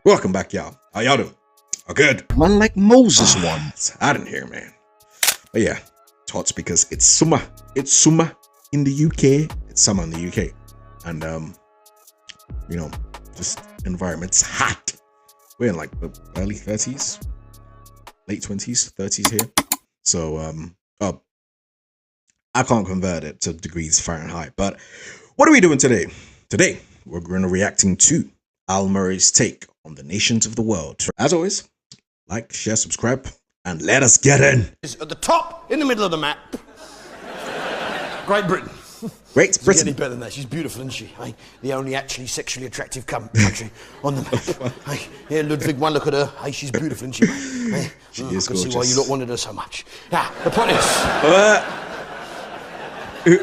Welcome back, y'all. How y'all doing? Oh, good. One like Moses one. It's hot in here, man. But yeah, it's hot because it's summer. It's summer in the UK. It's summer in the UK. And, you know, this environment's hot. We're in like the early 30s, late 20s, 30s here. So, I can't convert it to degrees Fahrenheit. But what are we doing today? Today, we're going to reacting to Al Murray's take on the nations of the world. As always, like, share, subscribe, and let us get in. At the top, in the middle of the map, Great Britain. Great Britain. Any better than that? She's beautiful, isn't she? Hey, the only actually sexually attractive country on the map. Hey, yeah, Ludwig, one look at her. Hey, she's beautiful, isn't she? Hey, she I is can gorgeous. see why you lot wanted her so much. Now, the point is...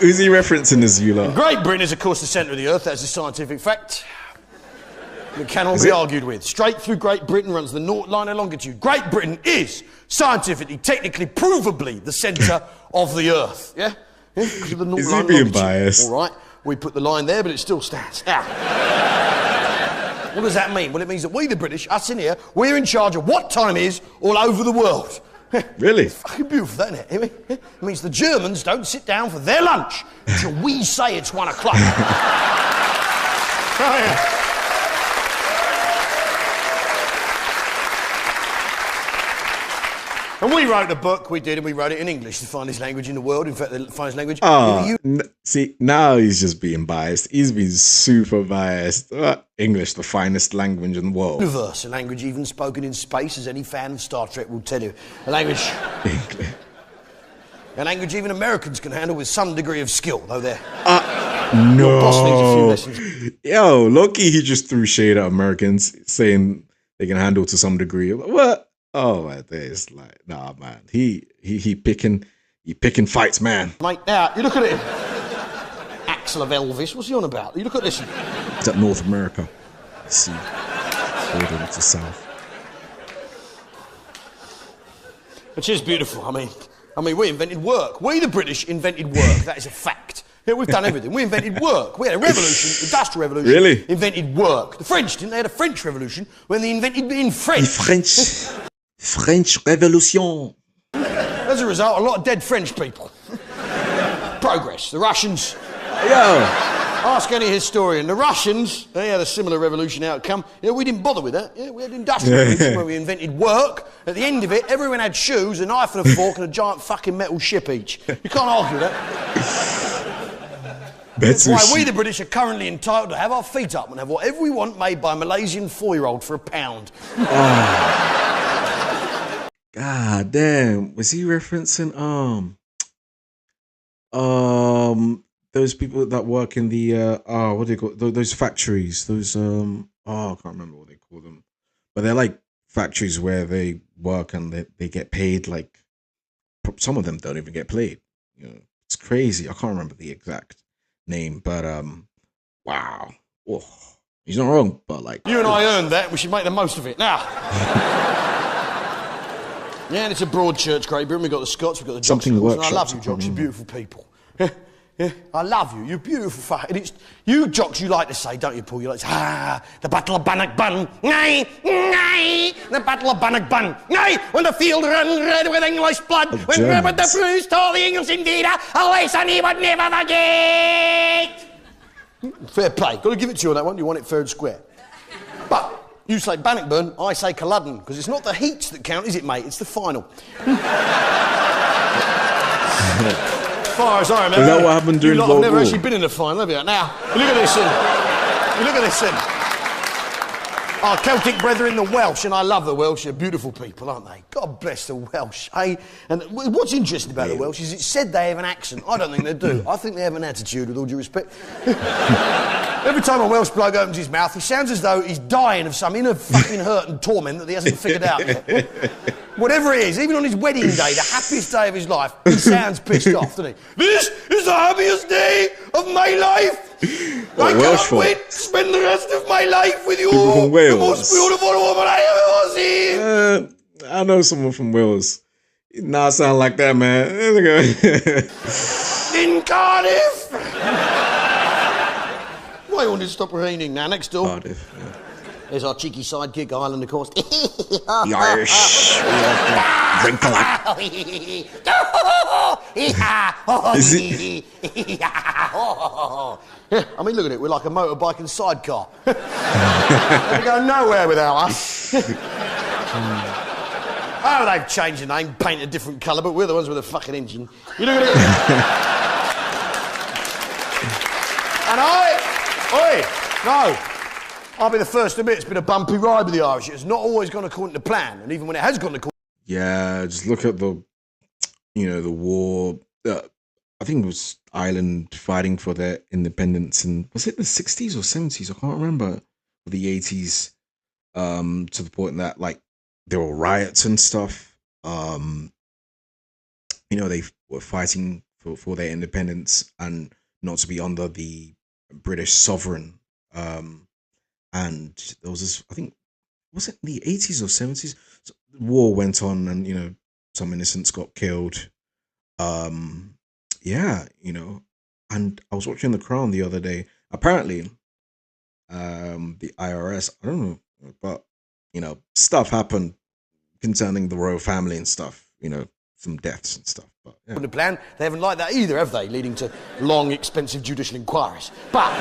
Who's he referencing as you lot? Great Britain is, of course, the centre of the earth. That's a scientific fact. It cannot be argued with. Straight through Great Britain runs the North line of longitude. Great Britain is scientifically, technically, provably the centre of the earth. Yeah? Because of the North Is line he being longitude. biased? All right, we put the line there, but it still stands. Now, what does that mean? Well, it means that we, the British, us in here, we're in charge of what time is all over the world. Really? It's fucking beautiful, isn't it? It means the Germans don't sit down for their lunch until we say it's 1 o'clock. Oh, yeah. And we wrote a book, we did, and we wrote it in English, the finest language in the world. In fact, the finest language in the See, now he's just being biased. He's been super biased. English, the finest language in the world. universe, a language even spoken in space, as any fan of Star Trek will tell you. A language even Americans can handle with some degree of skill, though they're... No. Boss needs a few lessons. Yo, Loki, he just threw shade at Americans, saying they can handle to some degree. What? Oh my days, like, nah, man. He picking fights, man. Mate, now, you look at it. Axel of Elvis, what's he on about? You look at this. It's at North America. See, border to south. Which is beautiful. I mean, we invented work. We, the British, invented work. That is a fact. Yeah, we've done everything. We invented work. We had a revolution, industrial revolution. Really? Invented work. The French didn't. They had a French revolution when they invented being French. French Revolution. As a result, a lot of dead French people. Progress. The Russians. Yo. Ask any historian. The Russians, they had a similar revolution outcome. Yeah, we didn't bother with that. Yeah, we had industrial revolution where we invented work. At the end of it, everyone had shoes, a knife and a fork, and a giant fucking metal ship each. You can't argue with that. That's why we, the British, are currently entitled to have our feet up and have whatever we want made by a Malaysian 4-year-old for £1. God damn. Was he referencing those people that work in the what do they call those factories? Those I can't remember what they call them. But they're like factories where they work and they get paid, like some of them don't even get paid. You know, it's crazy. I can't remember the exact name, but wow. Oh, he's not wrong, but like you and I earned that, we should make the most of it. Now. Yeah, and it's a broad church, Great Britain. We've got the Scots, we've got the Jocks. Something And I love you, Jocks, you're beautiful people. Yeah, I love you, you're beautiful. And it's you, Jocks, you like to say, don't you, Paul? You like to say, the Battle of Bannockburn, nay, nay, the Battle of Bannockburn, nay, when the field ran red with English blood, when Robert the Bruce tore the English invader, a lesson he would never forget. Fair play, got to give it to you on that one, you want it fair and square. But you say Bannockburn, I say Culloden, because it's not the heats that count, is it, mate? It's the final. As far as I remember, is that what happened during World War? I've never War? actually been in the final, have you? Now, look at this. Look at this. Our Celtic brethren, the Welsh, and I love the Welsh. They're beautiful people, aren't they? God bless the Welsh, eh? And what's interesting about the Welsh is it said they have an accent. I don't think they do. I think they have an attitude, with all due respect. Every time a Welsh bloke opens his mouth, he sounds as though he's dying of some inner fucking hurt and torment that he hasn't figured out yet. Whatever it is, even on his wedding day, the happiest day of his life, he sounds pissed off, doesn't he? This is the happiest day of my life. I can't wait to spend the rest of my life with you. People from Wales. The most beautiful woman I ever seen. I know someone from Wales. Not sound like that, man. In Cardiff. Why won't it stop raining now? Next door. Cardiff, yeah. There's our cheeky sidekick, Ireland, of course. The Irish. Drink a lot. Is it? Yeah, I mean, look at it. We're like a motorbike and sidecar. We go nowhere without us. Oh, they've changed the name, painted a different colour, but we're the ones with a fucking engine. You look at it. And I'll be the first to admit it's been a bumpy ride with the Irish. It's not always gone according to plan, and even when it has gone according. Yeah, just look at the war. I think it was Ireland fighting for their independence, and was it the 60s or 70s? I can't remember. Or the 80s, to the point that like there were riots and stuff. They were fighting for their independence and not to be under the British sovereign. And there was this, I think, was it in the 80s or 70s? So the war went on, and some innocents got killed. And I was watching The Crown the other day. Apparently, the IRS, I don't know, but stuff happened concerning the royal family and stuff. Some deaths and stuff. But yeah. The plan, they haven't liked that either, have they? Leading to long, expensive judicial inquiries. But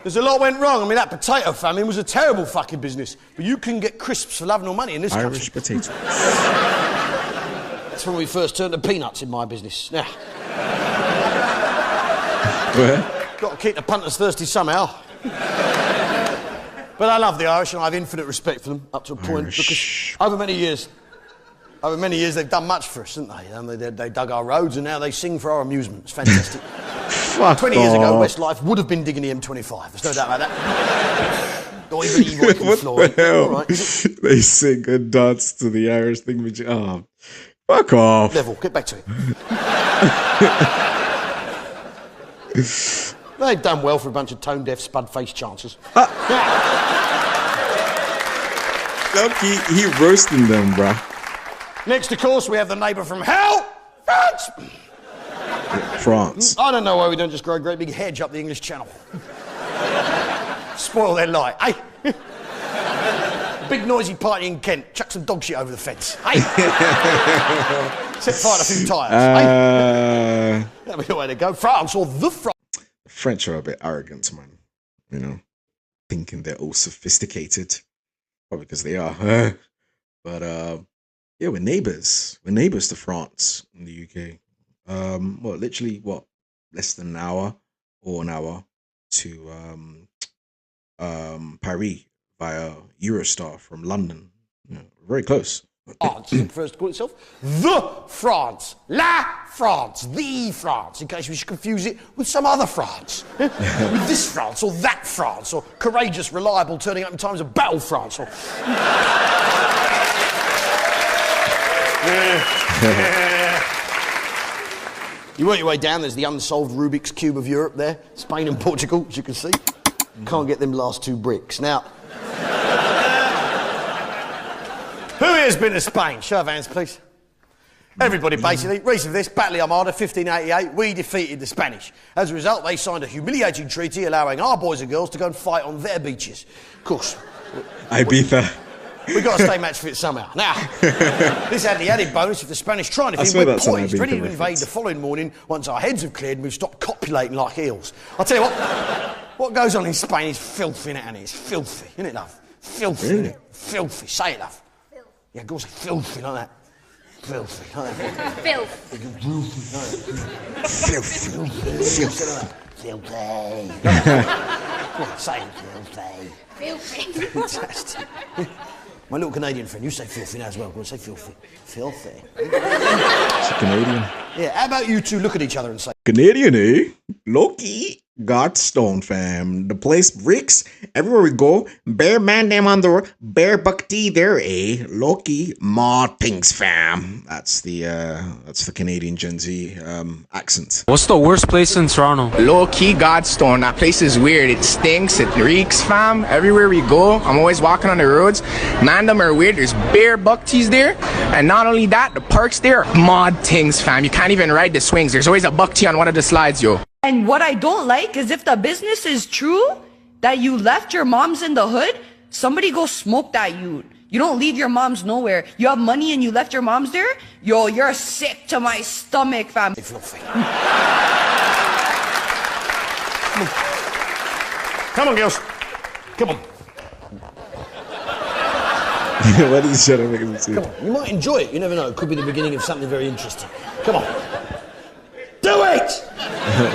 there's a lot went wrong. I mean, that potato famine was a terrible fucking business. But you can get crisps for love nor money in this country. Irish potatoes. That's when we first turned to peanuts in my business. Now, got to keep the punters thirsty somehow. But I love the Irish, and I have infinite respect for them up to a point. Irish. Because over many years, they've done much for us, haven't they? They dug our roads, and now they sing for our amusement. It's fantastic. 20 years ago, Westlife would have been digging the M25. There's no doubt about that. Or even What the hell? Right. They sing and dance to the Irish thing. Fuck off. Level, get back to it. They've done well for a bunch of tone-deaf, spud-faced chancers. Look, he roasting them, bruh. Next, of course, we have the neighbour from hell, France. France. I don't know why we don't just grow a great big hedge up the English Channel. Spoil their light, eh? Big noisy party in Kent. Chuck some dog shit over the fence, eh? Set fire to a few tyres, eh? That'll be the way to go. France or the France. The French are a bit arrogant, man. Thinking they're all sophisticated. Probably because they are. But yeah, we're neighbours. We're neighbours to France in the UK. Literally, less than an hour or an hour to Paris via Eurostar from London. Very close. France, first to call itself the France, la France, the France, in case we should confuse it with some other France. With this France or that France, or courageous, reliable, turning up in times of battle France, or... You work your way down, there's the unsolved Rubik's Cube of Europe there, Spain and Portugal, as you can see. Can't get them last two bricks. Now, who here's been to Spain? Show of hands, please. Everybody, basically. Reason for this, Battle of Armada, 1588, we defeated the Spanish. As a result, they signed a humiliating treaty allowing our boys and girls to go and fight on their beaches. Of course. Ibiza. We've got to stay match fit somehow. Now, this had the added bonus if the Spanish try anything, we're poised, ready to invade the following morning once our heads have cleared and we've stopped copulating like eels. I'll tell you what goes on in Spain is filthy, innit, Annie? It's filthy, isn't it, love? Filthy, really? Innit? Filthy. Say it, love. Filthy. Yeah, go on, say filthy like that. Filthy, like that. Filthy. Filthy. Filthy. Filthy. Go on, say it, filthy. Filthy. Fantastic. My little Canadian friend, you say filthy now as well. Go on, say filthy. Filthy. It's a Canadian. Yeah, how about you two look at each other and say... Canadian, eh? Loki. Godstone, fam. The place bricks. Everywhere we go, bear man them on the road, bear buck tea there, eh? Loki, ma things, fam. That's the Canadian Gen Z accent. What's the worst place in Toronto? Low-key Godstone. That place is weird. It stinks. It reeks, fam. Everywhere we go, I'm always walking on the roads. Man, them are weird. There's bear buck teas there. And not only that, the parks there are mod things, fam. You can't even ride the swings. There's always a buck tea on one of the slides, yo. And what I don't like is if the business is true, that you left your mom's in the hood, somebody go smoke that you. You don't leave your mom's nowhere. You have money and you left your mom's there? Yo, you're sick to my stomach, fam. Come on, girls. Come on. What is he trying to make him see? Come on. You might enjoy it. You never know. It could be the beginning of something very interesting. Come on. Do it!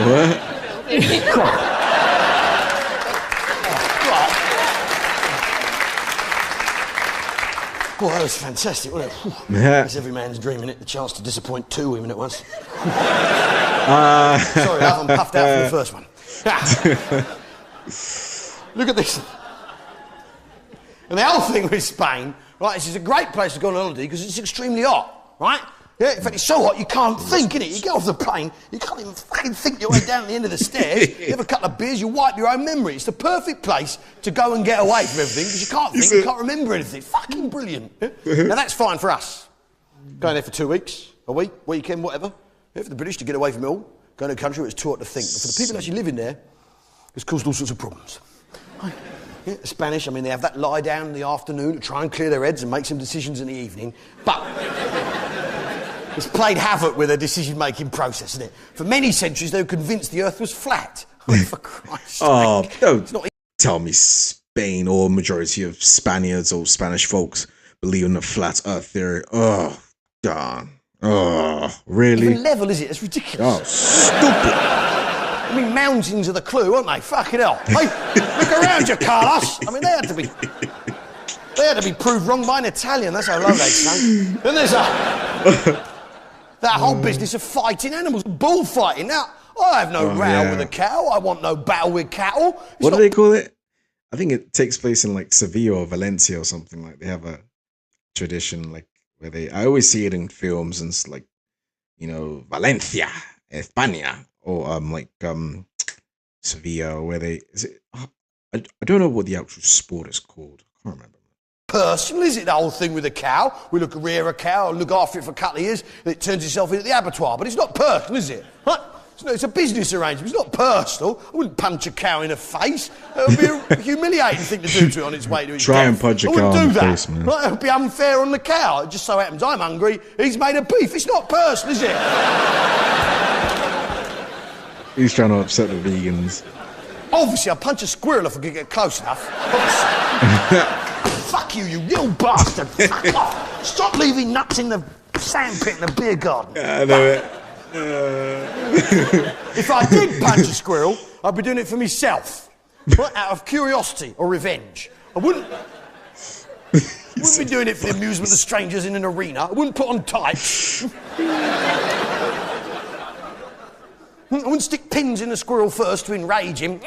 What? Come on. Oh, that was fantastic, wasn't it? Yeah. That's every man's dream, isn't it? The chance to disappoint 2 women at once. Sorry, I'm puffed out for the first one. Look at this. And the whole thing with Spain, right, this is a great place to go on holiday because it's extremely hot, right? Yeah, in fact, it's so hot you can't think, innit? You get off the plane, you can't even fucking think your way down the end of the stairs. You have a couple of beers, you wipe your own memory. It's the perfect place to go and get away from everything because you can't think, you can't remember anything. Fucking brilliant. Yeah? Now, that's fine for us. Going there for 2 weeks, a week, weekend, whatever. Yeah, for the British to get away from it all, going to a country where it's too hot to think. But for the people actually living there, it's caused all sorts of problems. Yeah, the Spanish, I mean, they have that lie down in the afternoon to try and clear their heads and make some decisions in the evening. But it's played havoc with their decision-making process, isn't it? For many centuries, they were convinced the Earth was flat. Oh, for Christ's sake. Oh, don't tell me Spain or majority of Spaniards or Spanish folks believe in the flat Earth theory. Oh, God. Oh, really? What level is it? It's ridiculous. Oh, stupid. I mean, mountains are the clue, aren't they? Fucking hell. Hey, look around you, Carlos. I mean, they had to be proved wrong by an Italian. That's how low they sunk. Then there's that whole business of fighting animals, bullfighting. Now, I have no row with a cow. I want no battle with cattle. What do they call it? I think it takes place in like Seville or Valencia or something. Like they have a tradition like where I always see it in films and it's like, you know, Valencia, España, or Sevilla, where I don't know what the actual sport is called. I can't remember. Personal, is it, the whole thing with a cow? We rear a cow, look after it for a couple of years, and it turns itself into the abattoir. But it's not personal, is it? Right? It's a business arrangement. It's not personal. I wouldn't punch a cow in the face. It would be a humiliating thing to do to it on its way to its Try death. and punch a cow in the face, man. Right? It would be unfair on the cow. It just so happens I'm hungry. He's made of beef. It's not personal, is it? He's trying to upset the vegans. Obviously, I'd punch a squirrel if I could get close enough. Fuck you, you little bastard. Fuck off. Stop leaving nuts in the sandpit in the beer garden. I know it. If I did punch a squirrel, I'd be doing it for myself. Right? Out of curiosity or revenge. I wouldn't be doing it for the amusement of strangers in an arena. I wouldn't put on tights. I wouldn't stick pins in the squirrel first to enrage him.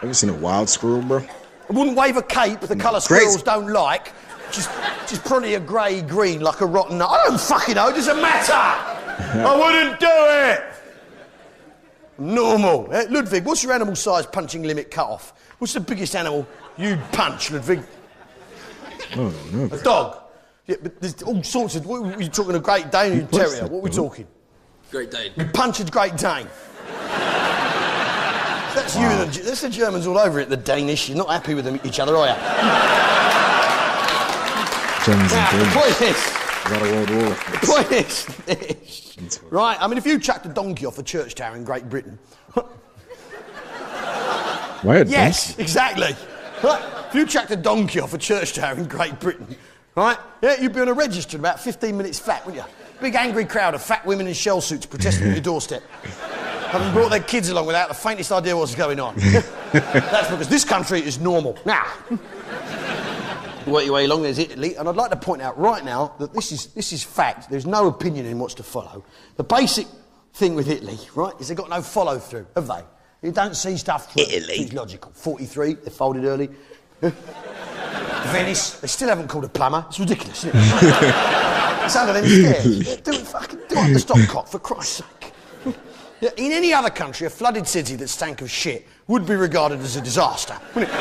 Ever seen a wild squirrel, bro? I wouldn't wave a cape the colour squirrels don't like. Just probably a grey-green like a rotten nut. I don't fucking know, it doesn't matter. I wouldn't do it. Normal. Ludwig, what's your animal size punching limit cut off? What's the biggest animal you'd punch, Ludwig? Oh, no. A dog. Yeah, but there's all sorts of... What are you talking, a Great Dane or a terrier? What are we talking? Great Dane. You punch a Great Dane. That's you and that's the Germans all over it, the Danish. You're not happy with them, each other, are you? Germans and The point is... Got a world war. The point is this. Right, I mean, if you chucked a donkey off a church tower in Great Britain... Why a Yes, donkey? exactly. Right? If you chucked a donkey off a church tower in Great Britain, right? Yeah, you'd be on a register in about 15 minutes flat, wouldn't you? Big angry crowd of fat women in shell suits protesting at your doorstep. Having brought their kids along without the faintest idea what's going on. That's because this country is normal. Now, work your way along, there's Italy, and I'd like to point out right now that this is fact. There's no opinion in what's to follow. The basic thing with Italy, right, is they've got no follow-through, have they? You don't see stuff through. Italy. It's logical. 43, they folded early. Venice, they still haven't called a plumber. It's ridiculous, isn't it? It's under them stairs. Do it up the stopcock, for Christ's sake. Yeah, in any other country, a flooded city that stank of shit would be regarded as a disaster, wouldn't it?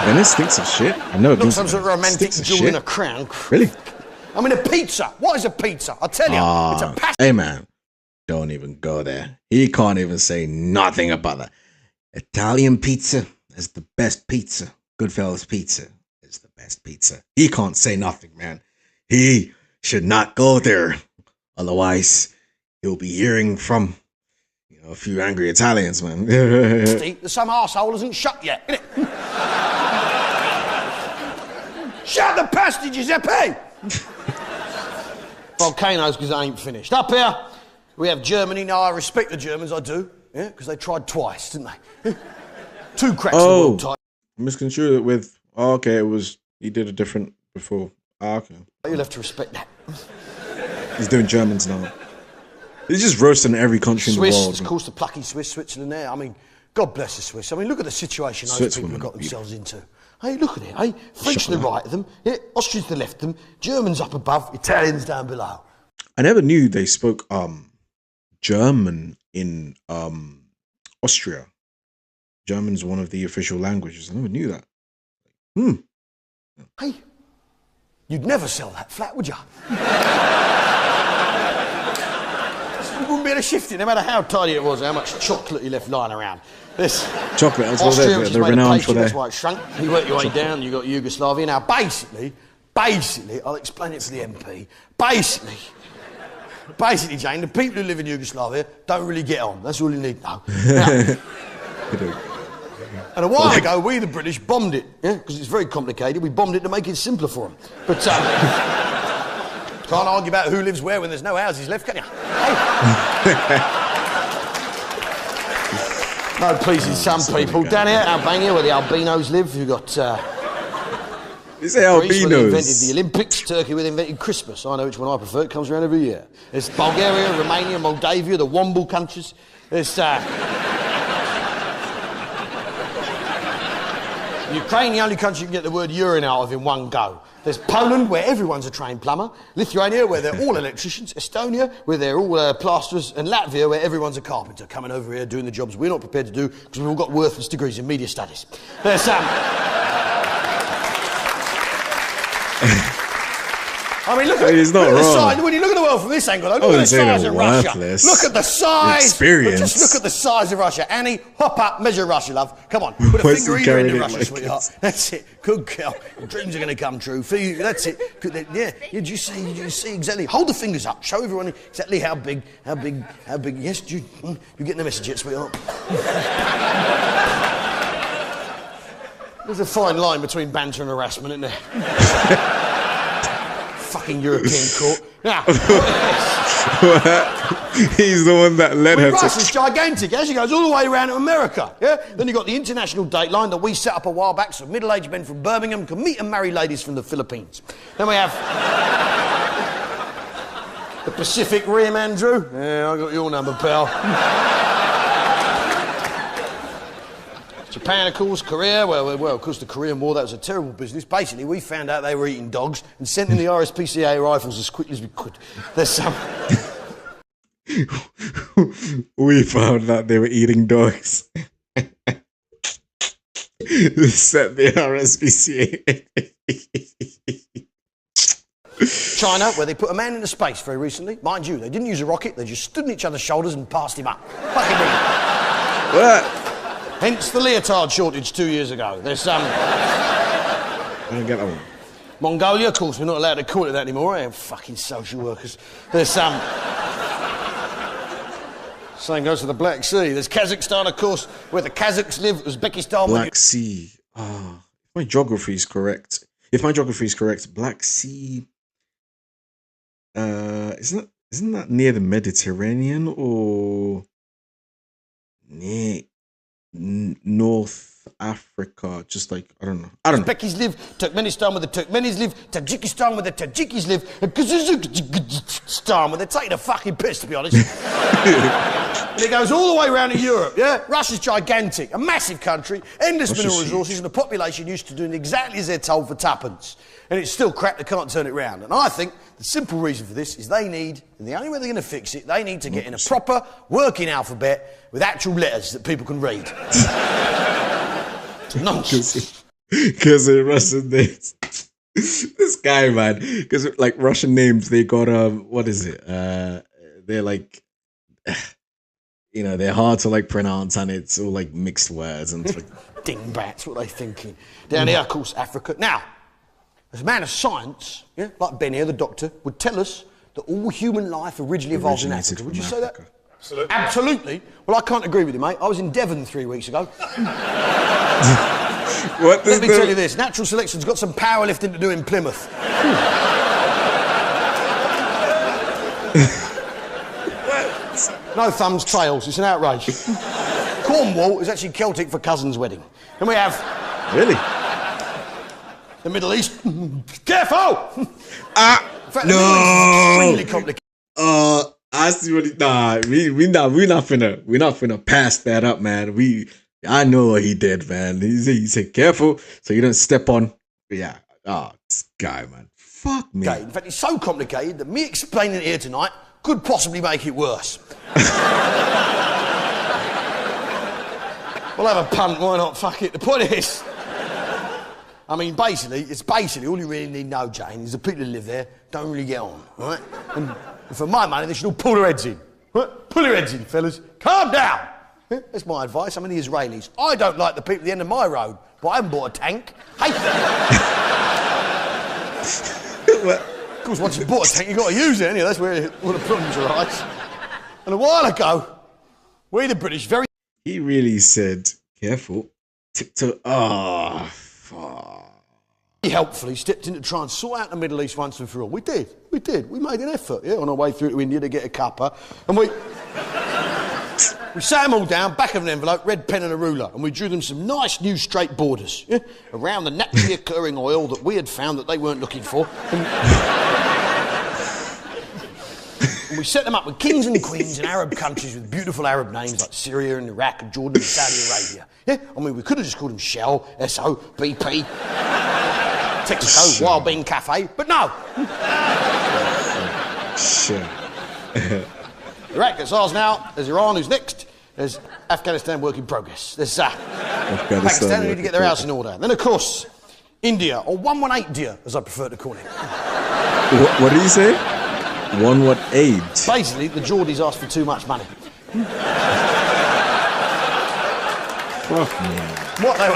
Venice stinks of shit? I've never been Not to some sort of Venice. romantic Stinks of jewel in shit? a crown. Really? I mean, a pizza. What is a pizza? I'll tell you, it's a pasta. Hey, man. Don't even go there. He can't even say nothing about that. Italian pizza is the best pizza. Goodfellas pizza is the best pizza. He can't say nothing, man. He should not go there. Otherwise, he'll be hearing from a few angry Italians, man. Some arsehole hasn't shut yet, innit? Shut the pasty, Giuseppe! Volcanoes because they ain't finished. Up here, we have Germany. Now, I respect the Germans, I do. Yeah, because they tried twice, didn't they? 2 cracks in the world title. Misconstrued it with, okay, he did a different before. Okay. You'll have to respect that. He's doing Germans now. He's just roasting every country in the world. Of course, the plucky Swiss, Switzerland there. I mean, God bless the Swiss. I mean, look at the situation those people have got themselves into. Hey, look at it, hey? French to the right of them, yeah, Austrians to the left of them, Germans up above, Italians down below. I never knew they spoke German in Austria. German's one of the official languages. I never knew that. Hey, you'd never sell that flat, would you? You wouldn't be able to shift it, no matter how tiny it was, how much chocolate you left lying around. This chocolate, that's Austria, what they're renowned for. That's why it shrunk. You work your way down, you got Yugoslavia. Now, basically, I'll explain it to the MP. Basically, Jane, the people who live in Yugoslavia don't really get on. That's all you need to know. Now, and a while ago, we, the British, bombed it, yeah, because it's very complicated. We bombed it to make it simpler for them. But can't argue about who lives where when there's no houses left, can you? Hey. No pleasing some people. Down here, Albania, where the albinos live, you've got... You say albinos? Greece, where they invented the Olympics. Turkey, where they invented Christmas. I know which one I prefer. It comes around every year. There's Bulgaria, Romania, Moldavia, the Womble countries. There's... Ukraine, the only country you can get the word urine out of in one go. There's Poland, where everyone's a trained plumber. Lithuania, where they're all electricians. Estonia, where they're all plasterers. And Latvia, where everyone's a carpenter, coming over here doing the jobs we're not prepared to do because we've all got worthless degrees in media studies. There's I mean, look at the size. When you look at the world from this angle, look at the size of Russia. Look at the size. Experience. Just look at the size of Russia. Annie, hop up, measure Russia, love. Come on, put a finger either end of Russia, sweetheart. That's it. Good girl. Dreams are going to come true. That's it. Yeah. Did you see exactly? Hold the fingers up. Show everyone exactly how big. Yes, you're getting the message yet, sweetheart. There's a fine line between banter and harassment, isn't there? Fucking European court. Now, he's the one that led her to... Russia's gigantic, yeah? She goes all the way around to America, yeah? Then you've got the international date line that we set up a while back so middle-aged men from Birmingham can meet and marry ladies from the Philippines. Then we have... the Pacific Rim, Andrew. Yeah, I got your number, pal. Japan, of course, Korea, well, of course, the Korean War, that was a terrible business. Basically, we found out they were eating dogs and sent in the RSPCA rifles as quickly as we could. There's some... We found out they were eating dogs. Sent the RSPCA. China, where they put a man into space very recently. Mind you, they didn't use a rocket, they just stood on each other's shoulders and passed him up. Fucking brilliant. What? Hence the leotard shortage 2 years ago. There's some... I don't get that one. Mongolia, of course, we're not allowed to call it that anymore. Eh? Fucking social workers. There's some... Same goes to the Black Sea. There's Kazakhstan, of course, where the Kazakhs live. Uzbekistan... Black Sea. Oh, if my geography is correct, Black Sea... isn't that near the Mediterranean or... near... North Africa, just like I don't know. Uzbekis live, Turkmenistan where the Turkmenis live, Tajikistan where the Tajikis live, and Kazakhstan where they're taking a fucking piss, to be honest. And it goes all the way around to Europe, yeah? Russia's gigantic, a massive country, endless mineral resources, and a population used to doing exactly as they're told for tuppence. And it's still crap, they can't turn it round. And I think the simple reason for this is they need, and the only way they're going to fix it, they need to get in a proper working alphabet with actual letters that people can read. It's nonsense. Because in Russian names, this guy, man, because like Russian names, they got, what is it? They're like you know, they're hard to like pronounce, and it's all like mixed words, and it's like, Dingbats, what are they thinking? Down here, of course, Africa. Now, as a man of science, yeah, like Ben here, the doctor, would tell us that all human life originally evolved in Africa. Would you say that? Absolutely. Absolutely. Well, I can't agree with you, mate. I was in Devon 3 weeks ago. what? Let me tell you this. Natural selection's got some powerlifting to do in Plymouth. No thumbs, trails. It's an outrage. Cornwall is actually Celtic for cousin's wedding. And we have... Really? The Middle East. Careful! In fact, the No! Middle East is extremely complicated. I see what we not finna pass that up, man. I know what he did, man. He said careful so you don't step on. But yeah, this guy, man. Fuck me. In fact, it's so complicated that me explaining it here tonight could possibly make it worse. We'll have a punt, why not? Fuck it. The point is, I mean, it's basically all you really need to know, Jane, is the people who live there don't really get on, right? And for my money, they should all pull their heads in. Right? Pull your heads in, fellas. Calm down. Yeah, that's my advice. I'm in the Israelis. I don't like the people at the end of my road, but I haven't bought a tank. Hey! Of course, once you've bought a tank, you've got to use it, anyway. That's where all the problems arise. And a while ago, we the British very... He really said, careful. Tiptoe. Oh, fuck. helpfully stepped in to try and sort out the Middle East once and for all. We did. We made an effort, yeah, on our way through to India to get a cuppa. And we sat them all down, back of an envelope, red pen and a ruler, and we drew them some nice new straight borders, yeah, around the naturally occurring oil that we had found that they weren't looking for. And we set them up with kings and queens in Arab countries with beautiful Arab names like Syria and Iraq and Jordan and Saudi Arabia. Yeah? I mean, we could have just called them Shell, SO, BP, Texaco, Wild Bean Cafe, but no. Shit. Iraq, that's ours now. There's Iran, who's next. There's Afghanistan, work in progress. There's Pakistan, who need to get their house in order. Then, of course, India, or 118 Dia, as I prefer to call it. What did you say? 118? Basically, the Geordies asked for too much money. Fuck me. What they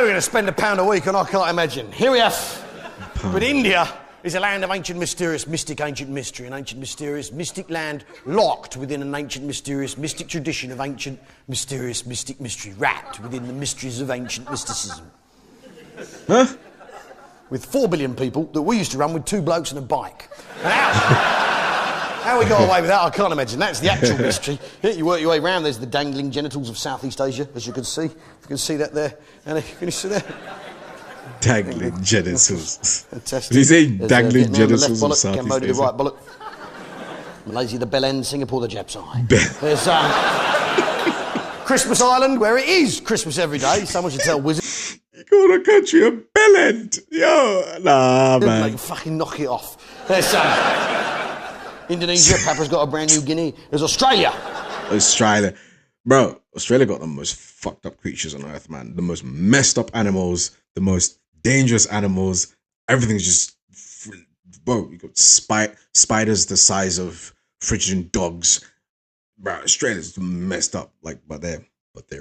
were going to spend £1 a week on, I can't imagine. Here we have. But India is a land of ancient, mysterious, mystic, ancient mystery. An ancient, mysterious, mystic land locked within an ancient, mysterious, mystic tradition of ancient, mysterious, mystic mystery, wrapped within the mysteries of ancient mysticism. Huh? With 4 billion people that we used to run with 2 blokes and a bike. And how we got away with that, I can't imagine. That's the actual mystery. You work your way around, there's the dangling genitals of Southeast Asia, as you can see. If you can see that there. And can you see that? Dangling genitals. Fantastic. Did he say There's, dangling Vietnam, genitals the of left bollock, Southeast Cambodia, Asia? the right bollock. Malaysia, the bell end, Singapore, the jab side. There's Christmas Island, where it is Christmas every day. Someone should tell Wizard. You call the country a bellend? Yo, nah, man. Like, fucking knock it off. There's Indonesia, Papua's got a brand new Guinea. There's Australia. Bro, Australia got the most fucked up creatures on earth, man. The most messed up animals, the most dangerous animals. Everything's just... Bro, you got spiders the size of Frisian dogs. Bro, Australia's messed up. Like, but they're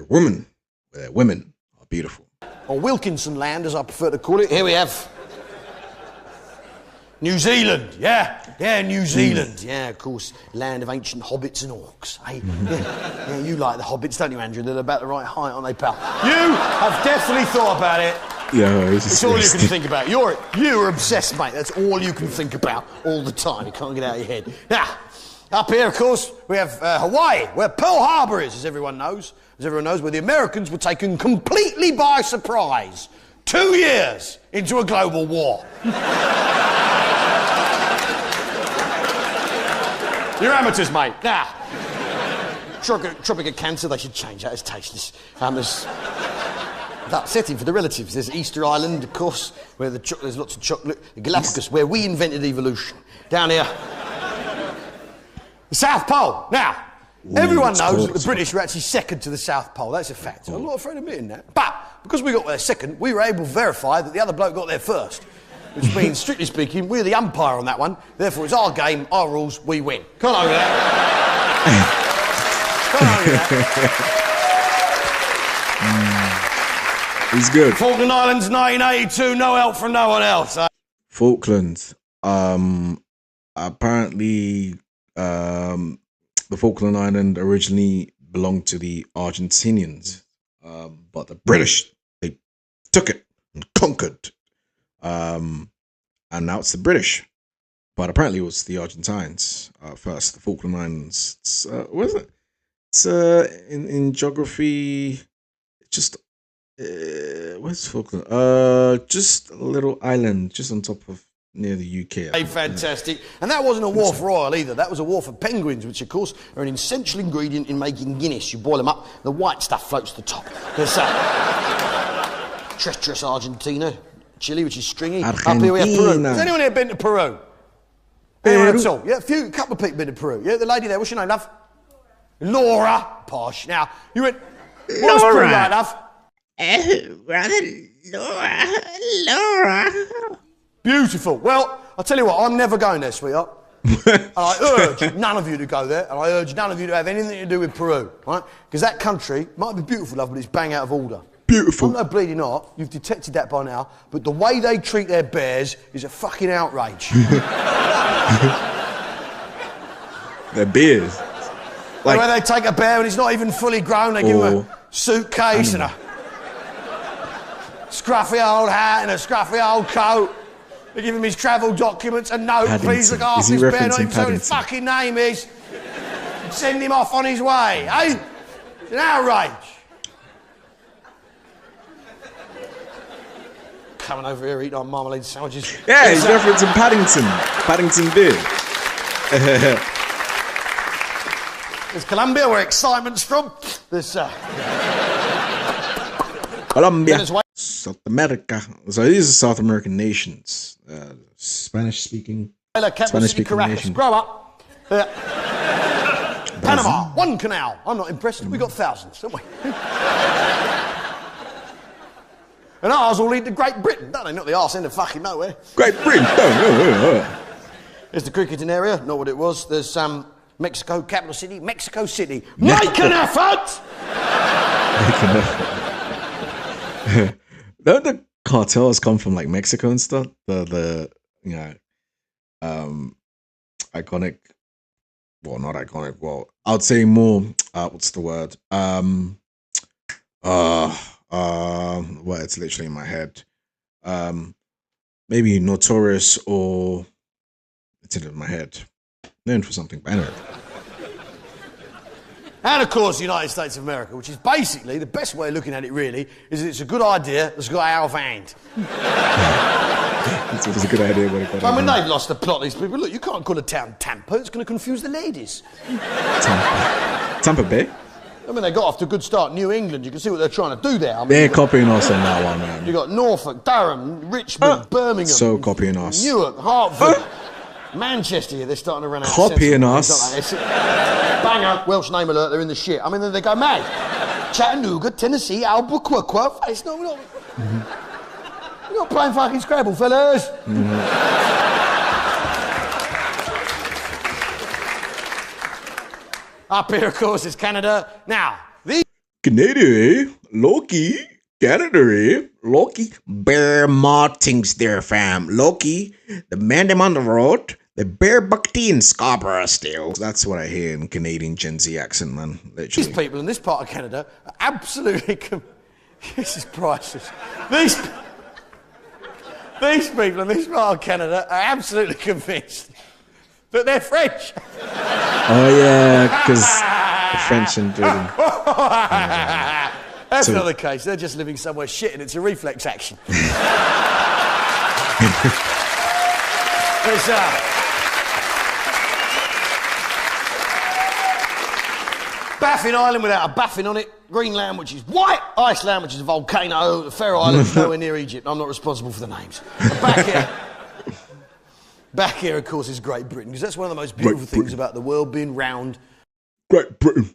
women. Their women are beautiful. Or Wilkinson land, as I prefer to call it. Here we have New Zealand. Yeah, New Zealand. Yeah, of course, land of ancient hobbits and orcs. Hey, yeah, you like the hobbits, don't you, Andrew? They're about the right height, aren't they, pal? You have definitely thought about it. Yeah, it's all you can think about. You're obsessed, mate. That's all you can think about all the time. You can't get out of your head. Now, up here, of course, we have Hawaii, where Pearl Harbor is, as everyone knows. As everyone knows, where the Americans were taken completely by surprise 2 years into a global war. You're amateurs, mate. Now, Tropic of Cancer, they should change that. It's tasteless. There's upsetting for the relatives. There's Easter Island, of course, where there's lots of chocolate. The Galapagos, where we invented evolution. Down here, the South Pole. Now, everyone knows that the British were actually second to the South Pole. That's a fact. I'm not afraid of admitting that. But because we got there second, we were able to verify that the other bloke got there first. which means, strictly speaking, we're the umpire on that one. Therefore, it's our game, our rules, we win. Can't argue that. Can't argue that. He's good. Falkland Islands, 1982, no help from no one else. Falklands. Apparently, the Falkland Island originally belonged to the Argentinians, but the British, they took it and conquered. And now it's the British. But apparently it was the Argentines first, the Falkland Islands. What is it? It's in geography, just where's Falkland? Just a little island just on top of near the UK. Fantastic. And that wasn't a war for oil either. That was a war for penguins, which of course are an essential ingredient in making Guinness. You boil them up, the white stuff floats to the top. There's treacherous Argentina, Chile, which is stringy. Argentina. Up here we have Peru. Has anyone here been to Peru? Anyone at all? Yeah, a couple of people been to Peru. Yeah, the lady there, what's your name, love? Laura. Posh. Now, you went, what's Peru like, love? Brother Laura. Beautiful. Well, I'll tell you what, I'm never going there, sweetheart. And I urge none of you to go there, and I urge none of you to have anything to do with Peru, right? Because that country might be beautiful, love, but it's bang out of order. Beautiful. I'm no bleeding heart, you've detected that by now, but the way they treat their bears is a fucking outrage. Their beers. Like, where they take a bear and he's not even fully grown, they give him a suitcase and a scruffy old hat and a scruffy old coat. They give him his travel documents and note, please look after this bear, not even so his fucking name is. Send him off on his way, eh? It's an outrage. Coming over here eating our marmalade sandwiches. Yeah, he's referencing Paddington beer. There's Colombia, where excitement's from. There's Colombia, South America. So these are South American nations. Spanish-speaking nations. Grow up. Panama, one canal. I'm not impressed. We've got thousands, don't we? And ours all lead to Great Britain, don't they? Not the arse end of fucking nowhere. Great Britain. There's the cricketing area, not what it was. There's Mexico, capital city, Mexico City. Make an effort! Don't the cartels come from like Mexico and stuff? The iconic, well, not iconic, well, I'd say more, what's the word? Well, it's literally in my head. Maybe notorious, or it's in my head. Known for something, but anyway. And of course, the United States of America, which is basically, the best way of looking at it really, is that it's a good idea that's got out of hand. It's a good idea. I mean, they've lost the plot, these people. Look, you can't call a town Tampa, it's going to confuse the ladies. Tampa Bay? I mean, they got off to a good start. New England, you can see what they're trying to do there. I mean, they're copying us on that one, man. You got Norfolk, Durham, Richmond, Birmingham. So copying us. Newark, Hartford. Manchester, they're starting to run out of copying us. Banger, Welsh name alert, they're in the shit. I mean, then they go mad. Chattanooga, Tennessee, Albuquerque. It's not, we're not playing fucking Scrabble, fellas. Up here, of course, is Canada. Now, the Canada, Loki, Canada, Loki. Bear more things there, fam. Loki, the man them on the road, the bear buckety in Scarborough still. That's what I hear in Canadian Gen Z accent, man. Literally. These people in this part of Canada are absolutely... This is priceless. These people in this part of Canada are absolutely convinced that they're French. Oh, yeah, because the French and Britain. That's not the case. They're just living somewhere shit and it's a reflex action. It's, Baffin Island without a baffin on it. Greenland, which is white. Iceland, which is a volcano. The Faroe Islands, nowhere near Egypt. I'm not responsible for the names. Back here, of course, is Great Britain, because that's one of the most beautiful things about the world being round. Great Britain.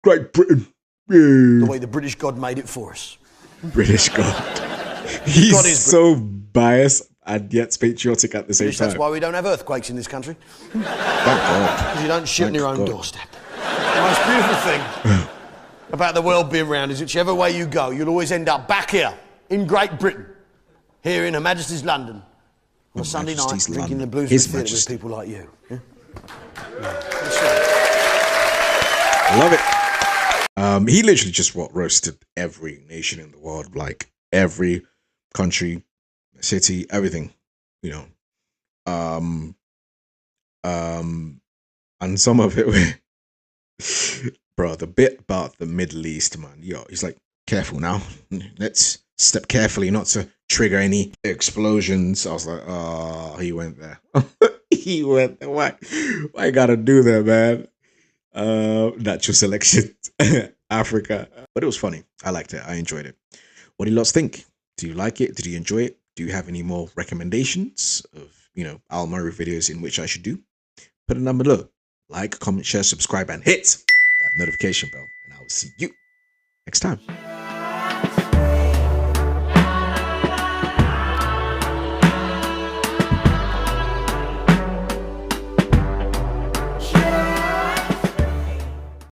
Great Britain. The way the British God made it for us. British God. He's so biased. and yet patriotic at the same That's time. why we don't have earthquakes in this country. Thank God. Because you don't shit on Thank your own God. doorstep. The most beautiful thing about the world being round is whichever way you go, you'll always end up back here in Great Britain, here in Her Majesty's London, on a Sunday night, Majesty's drinking London. the Blues His Theatre with Majesty. people like you. Yeah? Love it. He literally just roasted every nation in the world, like every country, city, everything, you know. And some of it, bro, the bit about the Middle East, man, yo, he's like, careful now. Let's step carefully not to trigger any explosions. I was like, oh, he went there. He went there. Why you gotta do that, man? Natural selection, Africa. But it was funny. I liked it. I enjoyed it. What do you lots think? Do you like it? Did you enjoy it? Do you have any more recommendations of, Al Murray videos in which I should do? Put a number below. Like, comment, share, subscribe, and hit that notification bell. And I will see you next time.